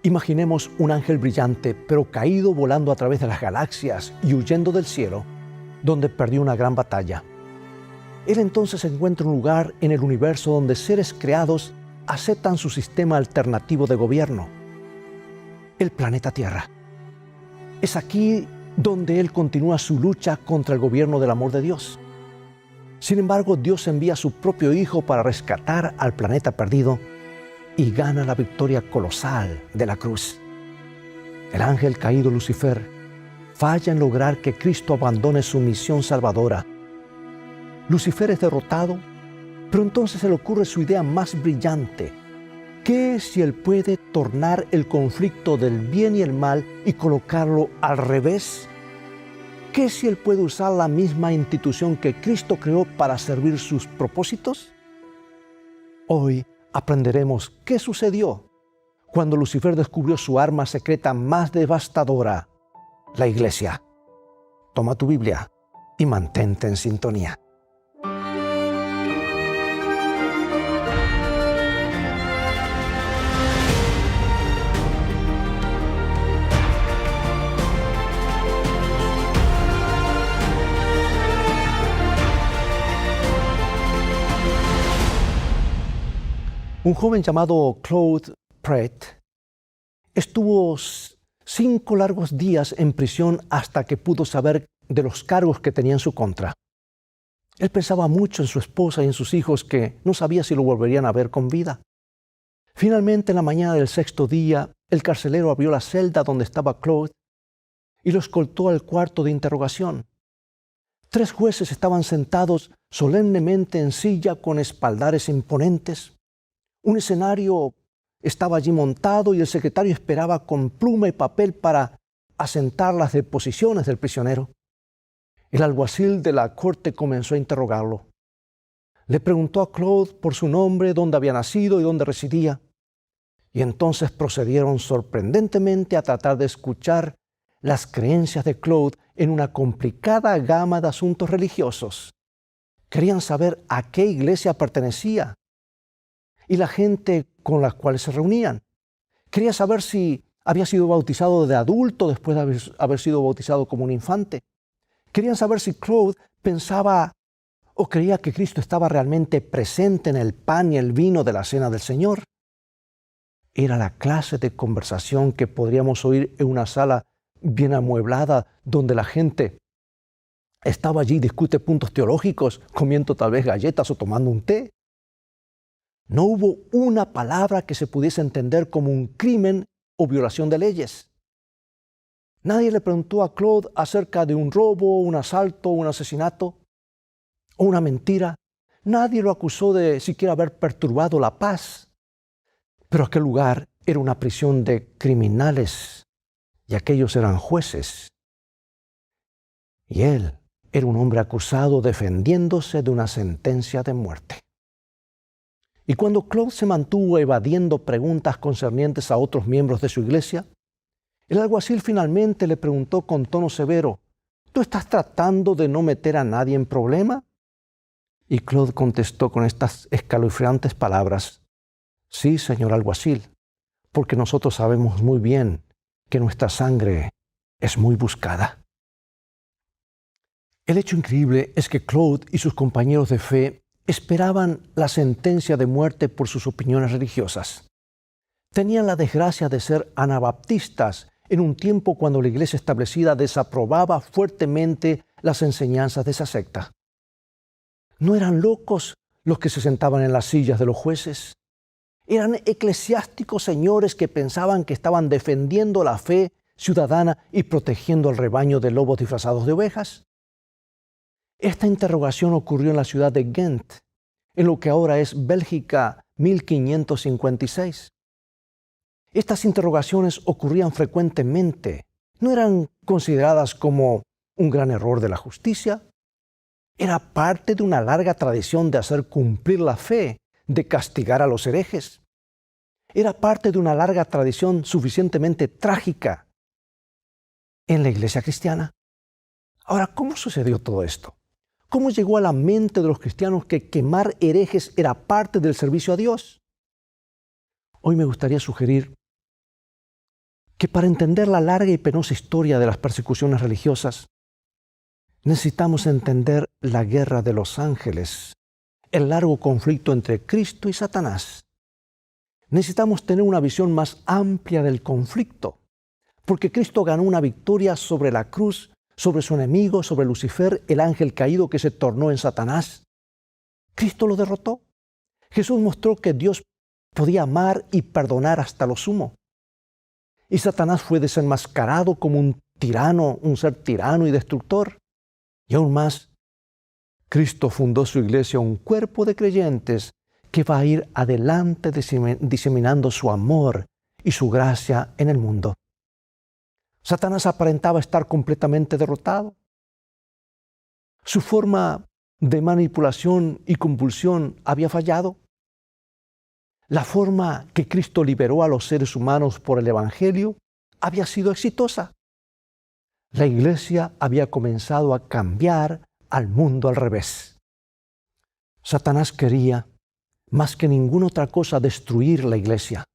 Imaginemos un ángel brillante, pero caído volando a través de las galaxias y huyendo del cielo, donde perdió una gran batalla. Él entonces encuentra un lugar en el universo donde seres creados aceptan su sistema alternativo de gobierno, el planeta Tierra. Es aquí donde él continúa su lucha contra el gobierno del amor de Dios. Sin embargo, Dios envía a su propio Hijo para rescatar al planeta perdido y gana la victoria colosal de la cruz. El ángel caído Lucifer falla en lograr que Cristo abandone su misión salvadora. Lucifer es derrotado, pero entonces se le ocurre su idea más brillante. ¿Qué si él puede tornar el conflicto del bien y el mal y colocarlo al revés? ¿Qué si él puede usar la misma institución que Cristo creó para servir sus propósitos? Hoy aprenderemos qué sucedió cuando Lucifer descubrió su arma secreta más devastadora, la iglesia. Toma tu Biblia y mantente en sintonía. Un joven llamado Claude Pratt estuvo 5 largos días en prisión hasta que pudo saber de los cargos que tenía en su contra. Él pensaba mucho en su esposa y en sus hijos que no sabía si lo volverían a ver con vida. Finalmente, en la mañana del 6º día, el carcelero abrió la celda donde estaba Claude y lo escoltó al cuarto de interrogación. 3 jueces estaban sentados solemnemente en silla con espaldares imponentes. Un escenario estaba allí montado y el secretario esperaba con pluma y papel para asentar las deposiciones del prisionero. El alguacil de la corte comenzó a interrogarlo. Le preguntó a Claude por su nombre, dónde había nacido y dónde residía. Y entonces procedieron sorprendentemente a tratar de escuchar las creencias de Claude en una complicada gama de asuntos religiosos. Querían saber a qué iglesia pertenecía y la gente con la cual se reunían. Quería saber si había sido bautizado de adulto después de haber sido bautizado como un infante. Querían saber si Claude pensaba o creía que Cristo estaba realmente presente en el pan y el vino de la cena del Señor. Era la clase de conversación que podríamos oír en una sala bien amueblada donde la gente estaba allí y discute puntos teológicos, comiendo tal vez galletas o tomando un té. No hubo una palabra que se pudiese entender como un crimen o violación de leyes. Nadie le preguntó a Claude acerca de un robo, un asalto, un asesinato o una mentira. Nadie lo acusó de siquiera haber perturbado la paz. Pero aquel lugar era una prisión de criminales y aquellos eran jueces. Y él era un hombre acusado defendiéndose de una sentencia de muerte. Y cuando Claude se mantuvo evadiendo preguntas concernientes a otros miembros de su iglesia, el alguacil finalmente le preguntó con tono severo: ¿tú estás tratando de no meter a nadie en problema? Y Claude contestó con estas escalofriantes palabras: sí, señor alguacil, porque nosotros sabemos muy bien que nuestra sangre es muy buscada. El hecho increíble es que Claude y sus compañeros de fe esperaban la sentencia de muerte por sus opiniones religiosas. Tenían la desgracia de ser anabaptistas en un tiempo cuando la iglesia establecida desaprobaba fuertemente las enseñanzas de esa secta. ¿No eran locos los que se sentaban en las sillas de los jueces? Eran eclesiásticos señores que pensaban que estaban defendiendo la fe ciudadana y protegiendo al rebaño de lobos disfrazados de ovejas. Esta interrogación ocurrió en la ciudad de Ghent, en lo que ahora es Bélgica 1556. Estas interrogaciones ocurrían frecuentemente. No eran consideradas como un gran error de la justicia. Era parte de una larga tradición de hacer cumplir la fe, de castigar a los herejes. Era parte de una larga tradición suficientemente trágica en la iglesia cristiana. Ahora, ¿cómo sucedió todo esto? ¿Cómo llegó a la mente de los cristianos que quemar herejes era parte del servicio a Dios? Hoy me gustaría sugerir que para entender la larga y penosa historia de las persecuciones religiosas, necesitamos entender la guerra de los ángeles, el largo conflicto entre Cristo y Satanás. Necesitamos tener una visión más amplia del conflicto, porque Cristo ganó una victoria sobre la cruz, sobre su enemigo, sobre Lucifer, el ángel caído que se tornó en Satanás. Cristo lo derrotó. Jesús mostró que Dios podía amar y perdonar hasta lo sumo. Y Satanás fue desenmascarado como un tirano, un ser tirano y destructor. Y aún más, Cristo fundó su iglesia, un cuerpo de creyentes que va a ir adelante diseminando su amor y su gracia en el mundo. Satanás aparentaba estar completamente derrotado. Su forma de manipulación y compulsión había fallado. La forma que Cristo liberó a los seres humanos por el Evangelio había sido exitosa. La iglesia había comenzado a cambiar al mundo al revés. Satanás quería, más que ninguna otra cosa, destruir la iglesia.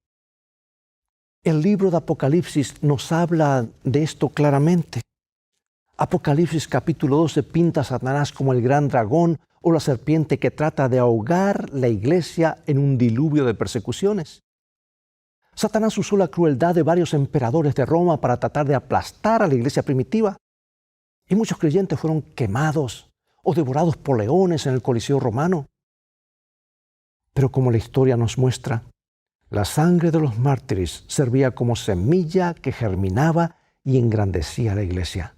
El libro de Apocalipsis nos habla de esto claramente. Apocalipsis capítulo 12 pinta a Satanás como el gran dragón o la serpiente que trata de ahogar la iglesia en un diluvio de persecuciones. Satanás usó la crueldad de varios emperadores de Roma para tratar de aplastar a la iglesia primitiva. Y muchos creyentes fueron quemados o devorados por leones en el Coliseo romano. Pero como la historia nos muestra, la sangre de los mártires servía como semilla que germinaba y engrandecía la iglesia.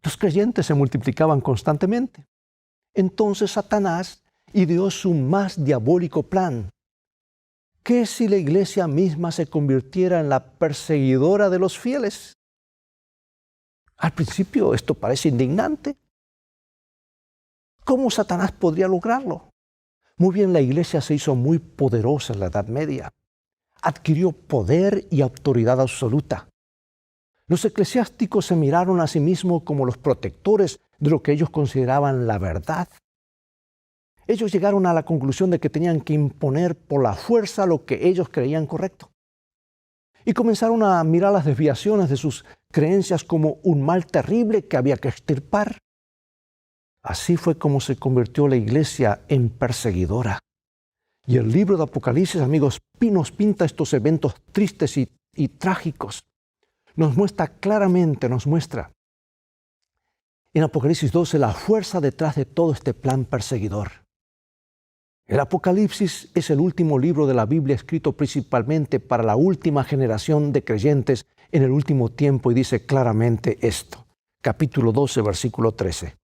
Los creyentes se multiplicaban constantemente. Entonces Satanás ideó su más diabólico plan. ¿Qué si la iglesia misma se convirtiera en la perseguidora de los fieles? Al principio esto parece indignante. ¿Cómo Satanás podría lograrlo? Muy bien, la iglesia se hizo muy poderosa en la Edad Media. Adquirió poder y autoridad absoluta. Los eclesiásticos se miraron a sí mismos como los protectores de lo que ellos consideraban la verdad. Ellos llegaron a la conclusión de que tenían que imponer por la fuerza lo que ellos creían correcto. Y comenzaron a mirar las desviaciones de sus creencias como un mal terrible que había que extirpar. Así fue como se convirtió la iglesia en perseguidora. Y el libro de Apocalipsis, amigos, nos pinta estos eventos tristes y trágicos. Nos muestra claramente, en Apocalipsis 12 la fuerza detrás de todo este plan perseguidor. El Apocalipsis es el último libro de la Biblia escrito principalmente para la última generación de creyentes en el último tiempo y dice claramente esto. Capítulo 12, versículo 13.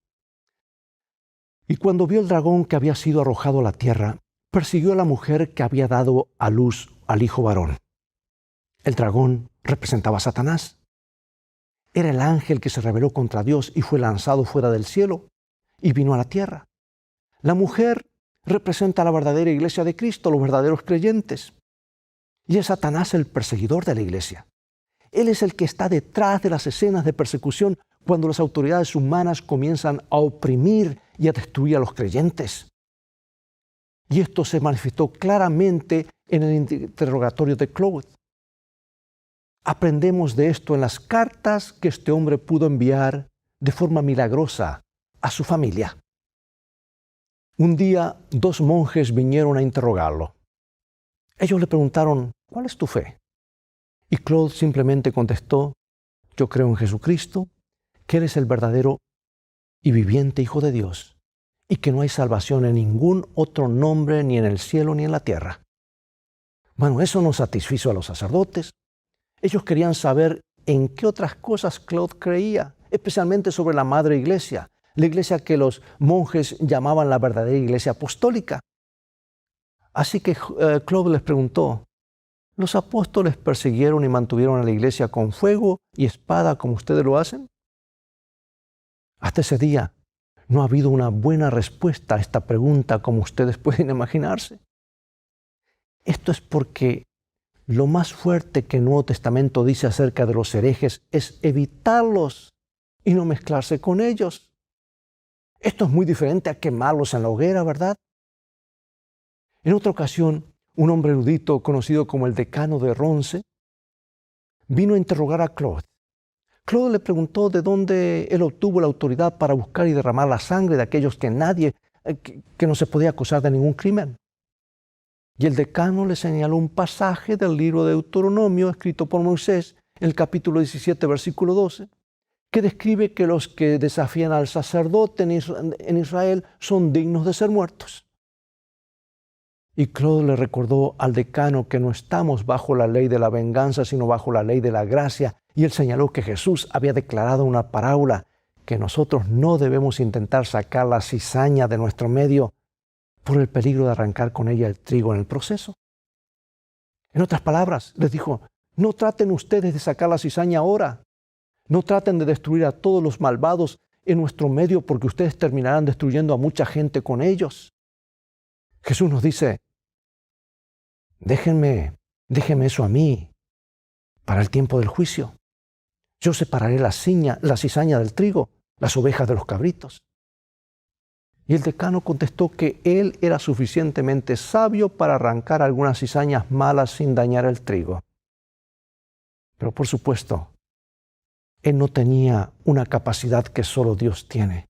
Y cuando vio el dragón que había sido arrojado a la tierra, persiguió a la mujer que había dado a luz al hijo varón. El dragón representaba a Satanás. Era el ángel que se rebeló contra Dios y fue lanzado fuera del cielo y vino a la tierra. La mujer representa a la verdadera iglesia de Cristo, los verdaderos creyentes. Y es Satanás el perseguidor de la iglesia. Él es el que está detrás de las escenas de persecución cuando las autoridades humanas comienzan a oprimir y a destruir a los creyentes. Y esto se manifestó claramente en el interrogatorio de Claude. Aprendemos de esto en las cartas que este hombre pudo enviar de forma milagrosa a su familia. Un día, 2 monjes vinieron a interrogarlo. Ellos le preguntaron, ¿cuál es tu fe? Y Claude simplemente contestó, yo creo en Jesucristo, que Él es el verdadero y viviente Hijo de Dios, y que no hay salvación en ningún otro nombre, ni en el cielo ni en la tierra. Bueno, eso no satisfizo a los sacerdotes. Ellos querían saber en qué otras cosas Claude creía, especialmente sobre la Madre Iglesia, la iglesia que los monjes llamaban la verdadera iglesia apostólica. Así que Claude les preguntó, ¿los apóstoles persiguieron y mantuvieron a la iglesia con fuego y espada como ustedes lo hacen? Hasta ese día no ha habido una buena respuesta a esta pregunta como ustedes pueden imaginarse. Esto es porque lo más fuerte que el Nuevo Testamento dice acerca de los herejes es evitarlos y no mezclarse con ellos. Esto es muy diferente a quemarlos en la hoguera, ¿verdad? En otra ocasión, un hombre erudito conocido como el decano de Ronce vino a interrogar a Claude. Claude le preguntó de dónde él obtuvo la autoridad para buscar y derramar la sangre de aquellos que que no se podía acusar de ningún crimen. Y el decano le señaló un pasaje del libro de Deuteronomio escrito por Moisés, en el capítulo 17, versículo 12, que describe que los que desafían al sacerdote en Israel son dignos de ser muertos. Y Claude le recordó al decano que no estamos bajo la ley de la venganza, sino bajo la ley de la gracia. Y él señaló que Jesús había declarado una parábola que nosotros no debemos intentar sacar la cizaña de nuestro medio por el peligro de arrancar con ella el trigo en el proceso. En otras palabras, les dijo, no traten ustedes de sacar la cizaña ahora. No traten de destruir a todos los malvados en nuestro medio porque ustedes terminarán destruyendo a mucha gente con ellos. Jesús nos dice, déjenme eso a mí para el tiempo del juicio. Yo separaré la cizaña del trigo, las ovejas de los cabritos. Y el decano contestó que él era suficientemente sabio para arrancar algunas cizañas malas sin dañar el trigo. Pero por supuesto, él no tenía una capacidad que solo Dios tiene.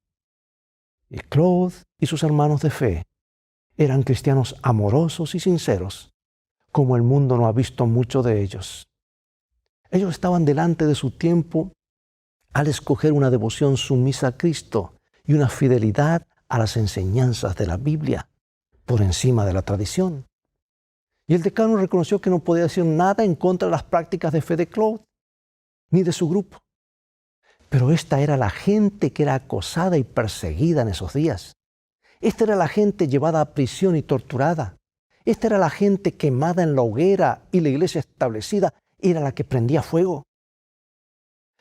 Y Claude y sus hermanos de fe eran cristianos amorosos y sinceros, como el mundo no ha visto mucho de ellos. Ellos estaban delante de su tiempo al escoger una devoción sumisa a Cristo y una fidelidad a las enseñanzas de la Biblia por encima de la tradición. Y el decano reconoció que no podía decir nada en contra de las prácticas de fe de Claude, ni de su grupo. Pero esta era la gente que era acosada y perseguida en esos días. Esta era la gente llevada a prisión y torturada. Esta era la gente quemada en la hoguera y la iglesia establecida era la que prendía fuego.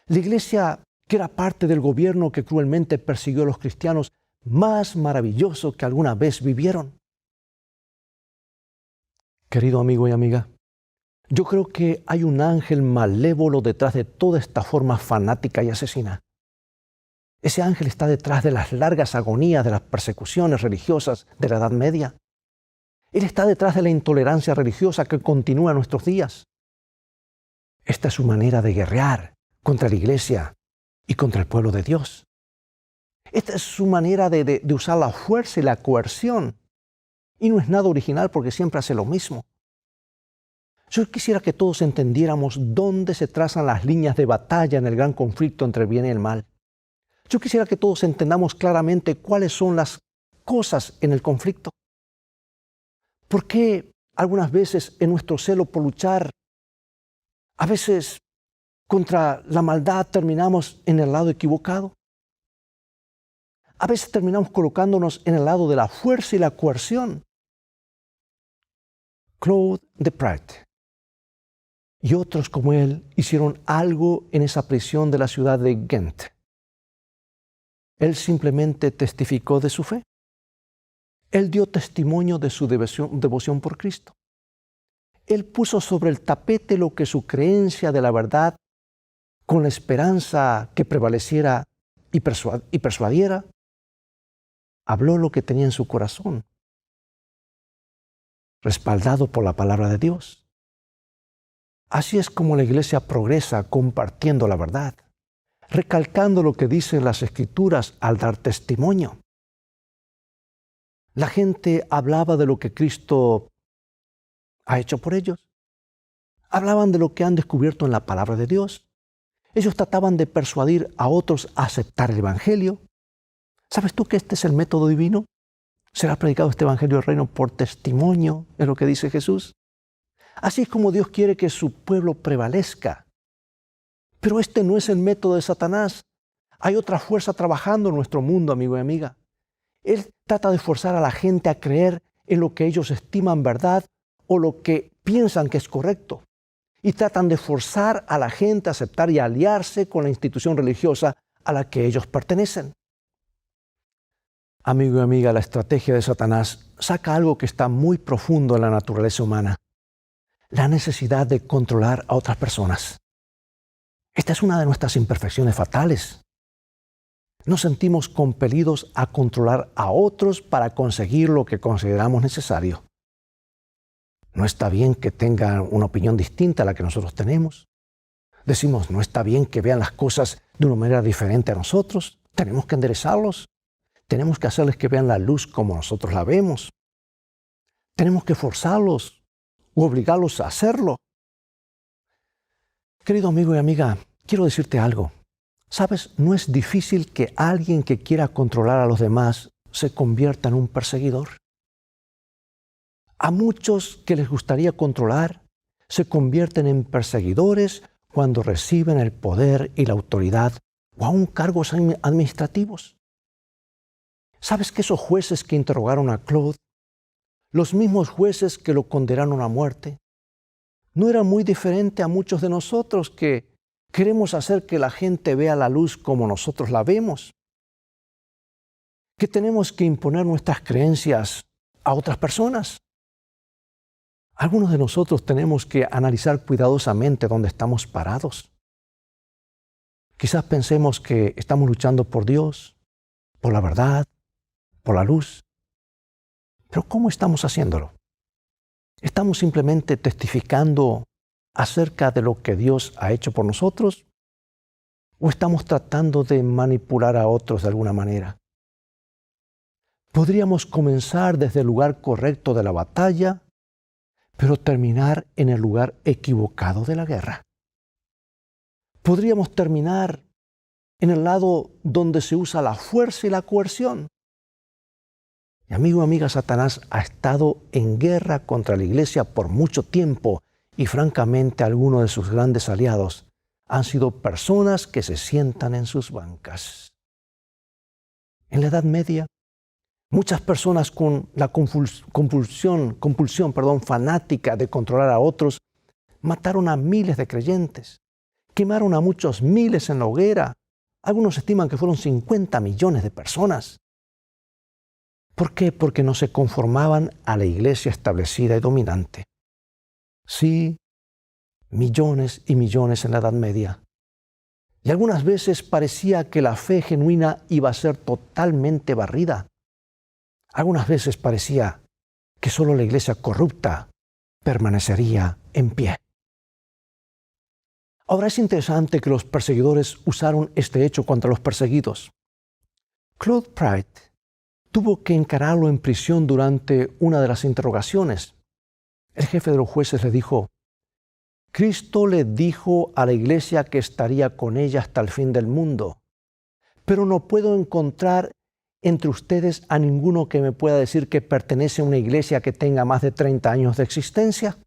La iglesia, que era parte del gobierno que cruelmente persiguió a los cristianos, más maravilloso que alguna vez vivieron. Querido amigo y amiga, yo creo que hay un ángel malévolo detrás de toda esta forma fanática y asesina. Ese ángel está detrás de las largas agonías de las persecuciones religiosas de la Edad Media. Él está detrás de la intolerancia religiosa que continúa en nuestros días. Esta es su manera de guerrear contra la iglesia y contra el pueblo de Dios. Esta es su manera de usar la fuerza y la coerción. Y no es nada original porque siempre hace lo mismo. Yo quisiera que todos entendiéramos dónde se trazan las líneas de batalla en el gran conflicto entre el bien y el mal. Yo quisiera que todos entendamos claramente cuáles son las cosas en el conflicto. ¿Por qué algunas veces en nuestro celo por luchar, a veces contra la maldad terminamos en el lado equivocado? A veces terminamos colocándonos en el lado de la fuerza y la coerción. Claude de Prat y otros como él hicieron algo en esa prisión de la ciudad de Ghent. Él simplemente testificó de su fe. Él dio testimonio de su devoción por Cristo. Él puso sobre el tapete lo que su creencia de la verdad, con la esperanza que prevaleciera y persuadiera, habló lo que tenía en su corazón, respaldado por la palabra de Dios. Así es como la iglesia progresa compartiendo la verdad, recalcando lo que dicen las Escrituras al dar testimonio. La gente hablaba de lo que Cristo ha hecho por ellos. Hablaban de lo que han descubierto en la palabra de Dios. Ellos trataban de persuadir a otros a aceptar el Evangelio. ¿Sabes tú que este es el método divino? Será predicado este Evangelio del Reino por testimonio, es lo que dice Jesús. Así es como Dios quiere que su pueblo prevalezca. Pero este no es el método de Satanás. Hay otra fuerza trabajando en nuestro mundo, amigo y amiga. Él trata de forzar a la gente a creer en lo que ellos estiman verdad o lo que piensan que es correcto. Y tratan de forzar a la gente a aceptar y aliarse con la institución religiosa a la que ellos pertenecen. Amigo y amiga, la estrategia de Satanás saca algo que está muy profundo en la naturaleza humana: la necesidad de controlar a otras personas. Esta es una de nuestras imperfecciones fatales. Nos sentimos compelidos a controlar a otros para conseguir lo que consideramos necesario. No está bien que tengan una opinión distinta a la que nosotros tenemos. Decimos, no está bien que vean las cosas de una manera diferente a nosotros. Tenemos que enderezarlos. Tenemos que hacerles que vean la luz como nosotros la vemos. Tenemos que forzarlos o obligarlos a hacerlo. Querido amigo y amiga, quiero decirte algo. ¿Sabes? No es difícil que alguien que quiera controlar a los demás se convierta en un perseguidor. A muchos que les gustaría controlar se convierten en perseguidores cuando reciben el poder y la autoridad o aún cargos administrativos. ¿Sabes que esos jueces que interrogaron a Claude, los mismos jueces que lo condenaron a muerte, no eran muy diferentes a muchos de nosotros que queremos hacer que la gente vea la luz como nosotros la vemos? Que tenemos que imponer nuestras creencias a otras personas. Algunos de nosotros tenemos que analizar cuidadosamente dónde estamos parados. Quizás pensemos que estamos luchando por Dios, por la verdad, por la luz. Pero ¿cómo estamos haciéndolo? ¿Estamos simplemente testificando acerca de lo que Dios ha hecho por nosotros? ¿O estamos tratando de manipular a otros de alguna manera? Podríamos comenzar desde el lugar correcto de la batalla, pero terminar en el lugar equivocado de la guerra. Podríamos terminar en el lado donde se usa la fuerza y la coerción. Y amigo, amiga, Satanás ha estado en guerra contra la iglesia por mucho tiempo y francamente algunos de sus grandes aliados han sido personas que se sientan en sus bancas. En la Edad Media, muchas personas con la compulsión fanática de controlar a otros mataron a miles de creyentes, quemaron a muchos miles en la hoguera. Algunos estiman que fueron 50 millones de personas. ¿Por qué? Porque no se conformaban a la iglesia establecida y dominante. Sí, millones y millones en la Edad Media. Y algunas veces parecía que la fe genuina iba a ser totalmente barrida. Algunas veces parecía que solo la iglesia corrupta permanecería en pie. Ahora es interesante que los perseguidores usaron este hecho contra los perseguidos. Claude Pratt tuvo que encararlo en prisión durante una de las interrogaciones. El jefe de los jueces le dijo, Cristo le dijo a la iglesia que estaría con ella hasta el fin del mundo, pero no puedo encontrar entre ustedes a ninguno que me pueda decir que pertenece a una iglesia que tenga más de 30 años de existencia.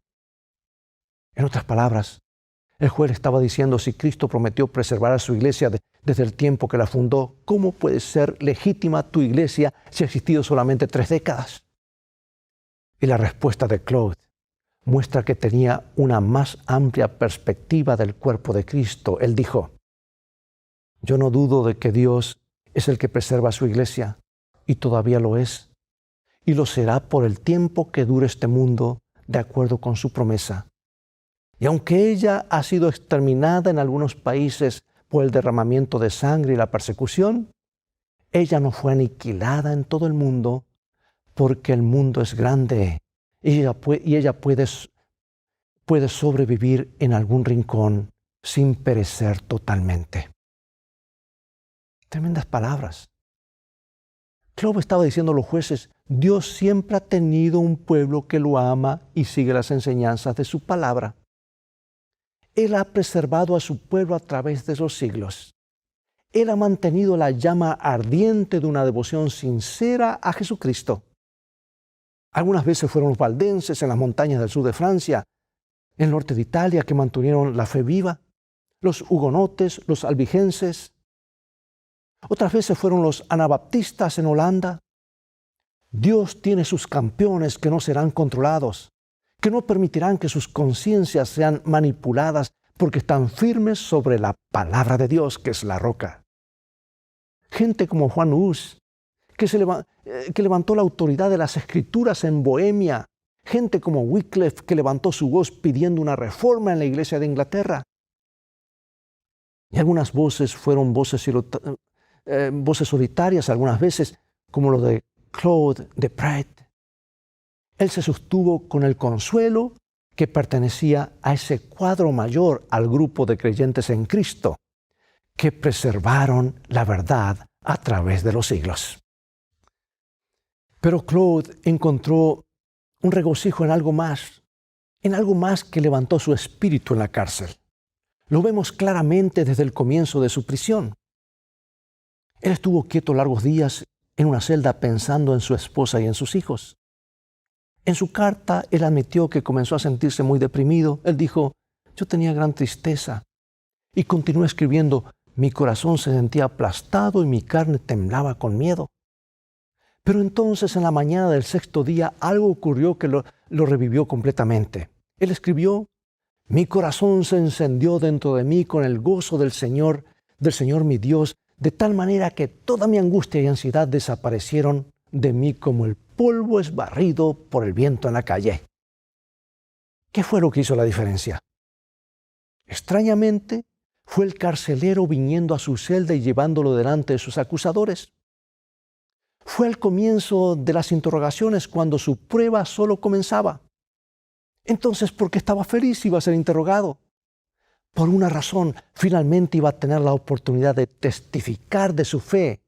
En otras palabras, el juez estaba diciendo, si Cristo prometió preservar a su iglesia desde el tiempo que la fundó, ¿cómo puede ser legítima tu iglesia si ha existido solamente 3 décadas? Y la respuesta de Claude muestra que tenía una más amplia perspectiva del cuerpo de Cristo. Él dijo, yo no dudo de que Dios es el que preserva a su iglesia, y todavía lo es, y lo será por el tiempo que dure este mundo, de acuerdo con su promesa. Y aunque ella ha sido exterminada en algunos países por el derramamiento de sangre y la persecución, ella no fue aniquilada en todo el mundo, porque el mundo es grande y ella puede sobrevivir en algún rincón sin perecer totalmente. Tremendas palabras. Claude estaba diciendo a los jueces, Dios siempre ha tenido un pueblo que lo ama y sigue las enseñanzas de su palabra. Él ha preservado a su pueblo a través de los siglos. Él ha mantenido la llama ardiente de una devoción sincera a Jesucristo. Algunas veces fueron los valdenses en las montañas del sur de Francia, en el norte de Italia, que mantuvieron la fe viva, los hugonotes, los albigenses. Otras veces fueron los anabaptistas en Holanda. Dios tiene sus campeones que no serán controlados, que no permitirán que sus conciencias sean manipuladas porque están firmes sobre la palabra de Dios, que es la roca. Gente como Juan Hus, que levantó la autoridad de las Escrituras en Bohemia. Gente como Wycliffe, que levantó su voz pidiendo una reforma en la Iglesia de Inglaterra. Y algunas voces fueron voces solitarias, algunas veces, como lo de Claude de Pratt. Él se sostuvo con el consuelo que pertenecía a ese cuadro mayor, al grupo de creyentes en Cristo, que preservaron la verdad a través de los siglos. Pero Claude encontró un regocijo en algo más que levantó su espíritu en la cárcel. Lo vemos claramente desde el comienzo de su prisión. Él estuvo quieto largos días en una celda pensando en su esposa y en sus hijos. En su carta, él admitió que comenzó a sentirse muy deprimido. Él dijo, yo tenía gran tristeza. Y continuó escribiendo, mi corazón se sentía aplastado y mi carne temblaba con miedo. Pero entonces, en la mañana del sexto día, algo ocurrió que lo revivió completamente. Él escribió, mi corazón se encendió dentro de mí con el gozo del Señor mi Dios, de tal manera que toda mi angustia y ansiedad desaparecieron de mí como el polvo es barrido por el viento en la calle. ¿Qué fue lo que hizo la diferencia? Extrañamente, fue el carcelero viniendo a su celda y llevándolo delante de sus acusadores. Fue el comienzo de las interrogaciones cuando su prueba solo comenzaba. Entonces, ¿por qué estaba feliz? Iba a ser interrogado. Por una razón, finalmente iba a tener la oportunidad de testificar de su fe.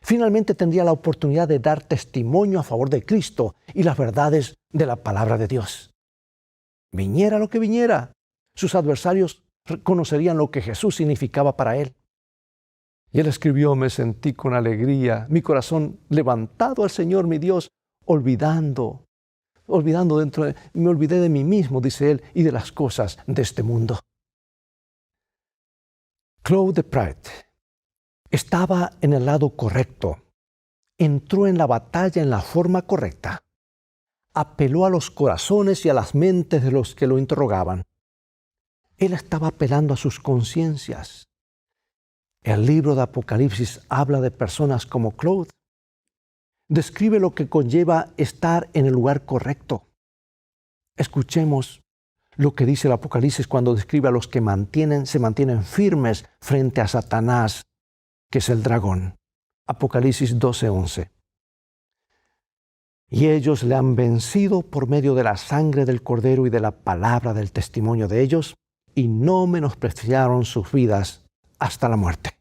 Finalmente tendría la oportunidad de dar testimonio a favor de Cristo y las verdades de la palabra de Dios. Viniera lo que viniera, sus adversarios reconocerían lo que Jesús significaba para él. Y él escribió, me sentí con alegría, mi corazón levantado al Señor mi Dios, me olvidé de mí mismo, dice él, y de las cosas de este mundo. Claude Prat estaba en el lado correcto, entró en la batalla en la forma correcta, apeló a los corazones y a las mentes de los que lo interrogaban. Él estaba apelando a sus conciencias. El libro de Apocalipsis habla de personas como Claude. Describe lo que conlleva estar en el lugar correcto. Escuchemos lo que dice el Apocalipsis cuando describe a los que se mantienen firmes frente a Satanás, que es el dragón. Apocalipsis 12:11. Y ellos le han vencido por medio de la sangre del Cordero y de la palabra del testimonio de ellos, y no menospreciaron sus vidas hasta la muerte.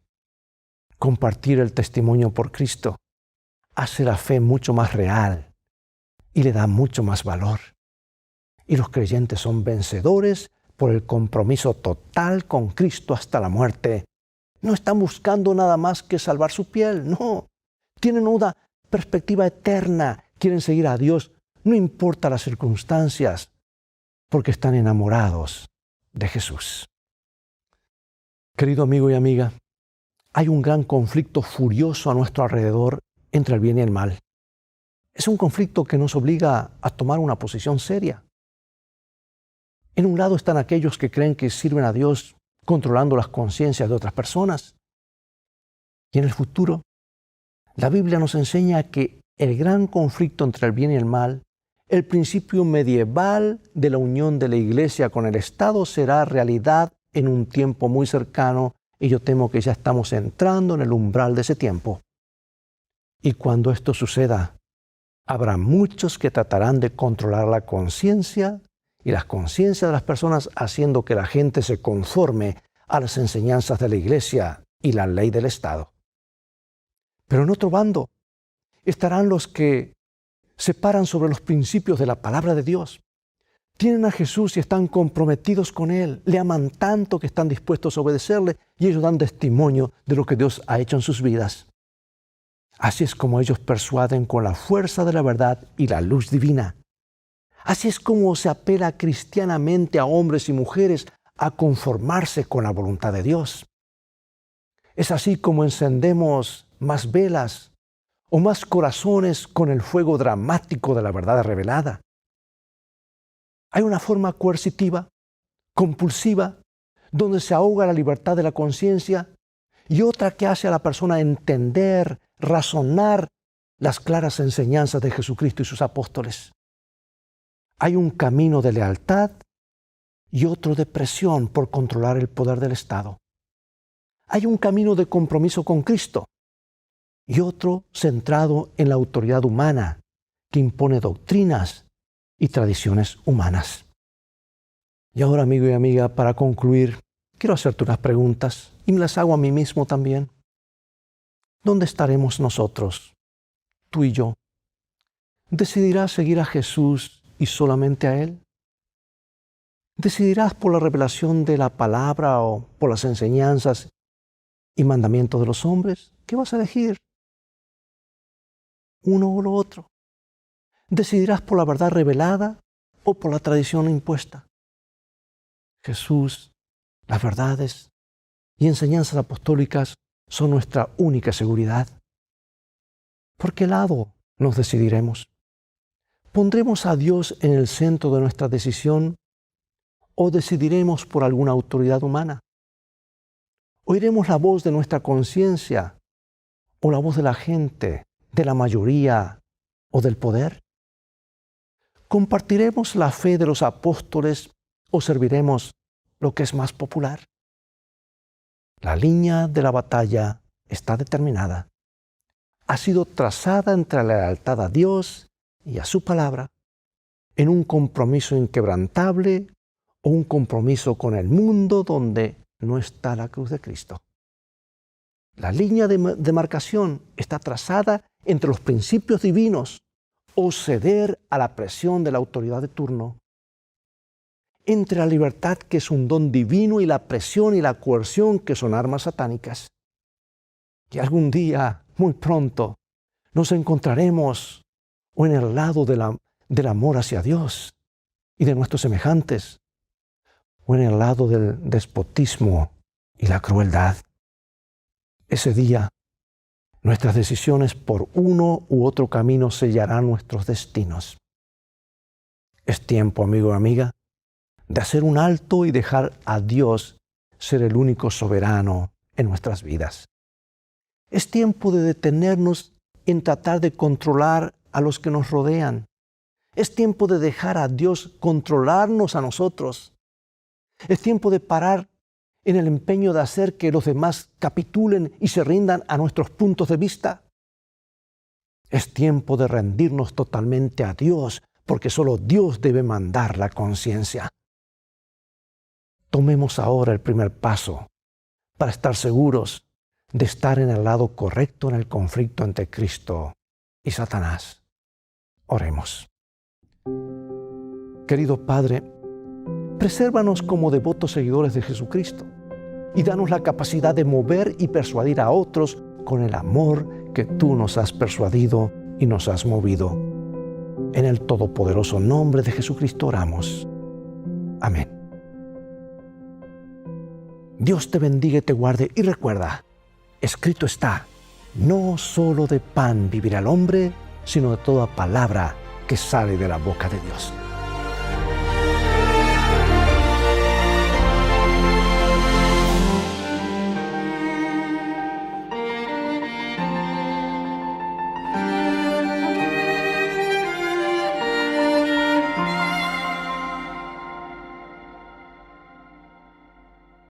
Compartir el testimonio por Cristo hace la fe mucho más real y le da mucho más valor. Y los creyentes son vencedores por el compromiso total con Cristo hasta la muerte. No están buscando nada más que salvar su piel, no. Tienen una perspectiva eterna, quieren seguir a Dios, no importa las circunstancias, porque están enamorados de Jesús. Querido amigo y amiga, hay un gran conflicto furioso a nuestro alrededor entre el bien y el mal. Es un conflicto que nos obliga a tomar una posición seria. En un lado están aquellos que creen que sirven a Dios controlando las conciencias de otras personas. Y en el futuro, la Biblia nos enseña que el gran conflicto entre el bien y el mal, el principio medieval de la unión de la Iglesia con el Estado, será realidad en un tiempo muy cercano, y yo temo que ya estamos entrando en el umbral de ese tiempo. Y cuando esto suceda, habrá muchos que tratarán de controlar la conciencia y las conciencias de las personas, haciendo que la gente se conforme a las enseñanzas de la Iglesia y la ley del Estado. Pero en otro bando estarán los que se paran sobre los principios de la palabra de Dios. Tienen a Jesús y están comprometidos con Él, le aman tanto que están dispuestos a obedecerle, y ellos dan testimonio de lo que Dios ha hecho en sus vidas. Así es como ellos persuaden con la fuerza de la verdad y la luz divina. Así es como se apela cristianamente a hombres y mujeres a conformarse con la voluntad de Dios. Es así como encendemos más velas o más corazones con el fuego dramático de la verdad revelada. Hay una forma coercitiva, compulsiva, donde se ahoga la libertad de la conciencia, y otra que hace a la persona entender, razonar las claras enseñanzas de Jesucristo y sus apóstoles. Hay un camino de lealtad y otro de presión por controlar el poder del Estado. Hay un camino de compromiso con Cristo y otro centrado en la autoridad humana que impone doctrinas y tradiciones humanas. Y ahora, amigo y amiga, para concluir, quiero hacerte unas preguntas y me las hago a mí mismo también. ¿Dónde estaremos nosotros, tú y yo? ¿Decidirás seguir a Jesús y solamente a Él? ¿Decidirás por la revelación de la palabra o por las enseñanzas y mandamientos de los hombres? ¿Qué vas a elegir? ¿Uno o lo otro? ¿Decidirás por la verdad revelada o por la tradición impuesta? Jesús, las verdades y enseñanzas apostólicas son nuestra única seguridad. ¿Por qué lado nos decidiremos? ¿Pondremos a Dios en el centro de nuestra decisión o decidiremos por alguna autoridad humana? ¿Oiremos la voz de nuestra conciencia o la voz de la gente, de la mayoría o del poder? ¿Compartiremos la fe de los apóstoles o serviremos lo que es más popular? La línea de la batalla está determinada. Ha sido trazada entre la lealtad a Dios y a su palabra, en un compromiso inquebrantable o un compromiso con el mundo donde no está la cruz de Cristo. La línea de demarcación está trazada entre los principios divinos o ceder a la presión de la autoridad de turno, entre la libertad, que es un don divino, y la presión y la coerción, que son armas satánicas. Y algún día, muy pronto, nos encontraremos o en el lado del amor hacia Dios y de nuestros semejantes, o en el lado del despotismo y la crueldad. Ese día, nuestras decisiones por uno u otro camino sellarán nuestros destinos. Es tiempo, amigo y amiga, de hacer un alto y dejar a Dios ser el único soberano en nuestras vidas. Es tiempo de detenernos en tratar de controlar a los que nos rodean. Es tiempo de dejar a Dios controlarnos a nosotros. Es tiempo de parar en el empeño de hacer que los demás capitulen y se rindan a nuestros puntos de vista. Es tiempo de rendirnos totalmente a Dios, porque solo Dios debe mandar la conciencia. Tomemos ahora el primer paso para estar seguros de estar en el lado correcto en el conflicto entre Cristo y Satanás. Oremos. Querido Padre, presérvanos como devotos seguidores de Jesucristo y danos la capacidad de mover y persuadir a otros con el amor que tú nos has persuadido y nos has movido. En el todopoderoso nombre de Jesucristo oramos. Amén. Dios te bendiga y te guarde, y recuerda, escrito está, no solo de pan vivirá el hombre, sino de toda palabra que sale de la boca de Dios.